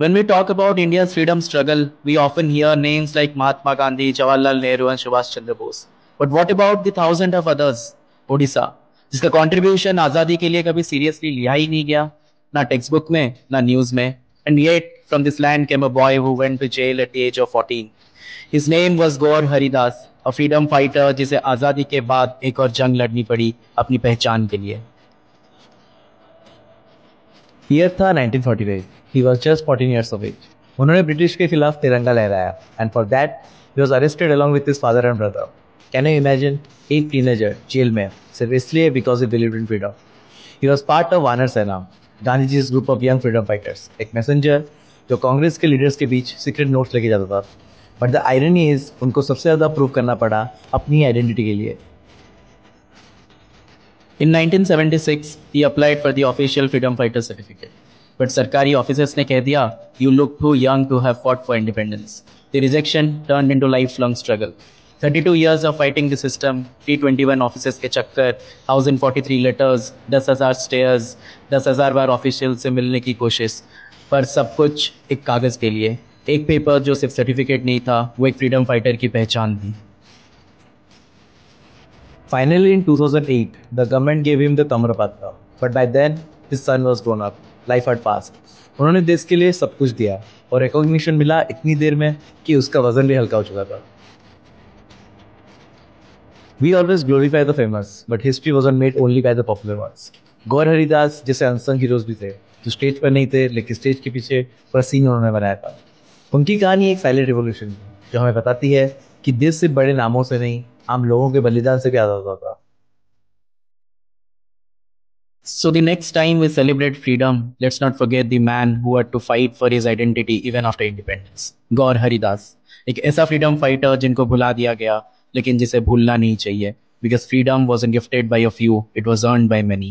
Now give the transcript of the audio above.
When we talk about India's freedom struggle, we often hear names like Mahatma Gandhi, Jawaharlal Nehru, and Subhash Chandra Bose. But what about the thousands of others? Odisha, जिसका contribution आज़ादी के लिए कभी seriously लिया ही नहीं गया, ना text book में, ना न्यूज़ में. And yet, from this land came a boy who went to jail at the age of 14. His name was Gaur Haridas, a freedom fighter जिसे आज़ादी के बाद एक और जंग लड़नी पड़ी अपनी पहचान के लिए. ईयर था 1948. He was just 14 years of age. उन्होंने ब्रिटिश के खिलाफ तिरंगा लहराया and for that he was arrested along with his father and brother. Can you imagine? एक टीनेजर जेल में सिर्फ इसलिए because he believed in freedom. He was part of Vanar Sena, Gandhi ji group of young freedom fighters, एक messenger जो कांग्रेस के leaders के बीच secret notes लेके जाता था. बट द आयरनी इज उनको सबसे ज़्यादा प्रूव करना पड़ा अपनी आइडेंटिटी के लिए. In 1976, he applied for the official freedom fighter certificate. But सरकारी officers ने कह दिया, you look too young to have fought for independence. The rejection turned into lifelong struggle. 32 years of fighting the system, 321 officers के चक्कर, 1043 letters, 10,000 stairs, 10,000 बार official से मिलने की कोशिश, पर सब कुछ एक कागज़ के लिए. एक पेपर जो सिर्फ सर्टिफिकेट नहीं था, वो एक फ्रीडम फाइटर की पहचान थी. Finally, in 2008, the government gave him the Tamra Patra. But by then, his son was grown up. Life had passed. उन्होंने देश के लिए सब कुछ दिया और रिकॉग्निशन मिला इतनी देर में कि उसका वजन भी हल्का हो चुका था. We always glorify the famous, but history wasn't made only by the popular ones. गौर हरिदास जैसे अनसंग हीरोज भी थे, जो स्टेज पर नहीं थे लेकिन स्टेज के पीछे पूरा सीन उन्होंने बनाया था. उनकी कहानी एक साइलेंट रिवॉल्यूशन जो हमें बताती है कि देश सिर्फ बड़े नामों से नहीं, आम लोगों के बलिदान से भी आज़ाद होता था. So the next time we celebrate freedom, let's not forget the man who had to fight for his identity even after independence. गौर हरिदास, एक ऐसा freedom fighter जिनको भुला दिया गया, लेकिन जिसे भूलना नहीं चाहिए, because freedom wasn't gifted by a few, it was earned by many.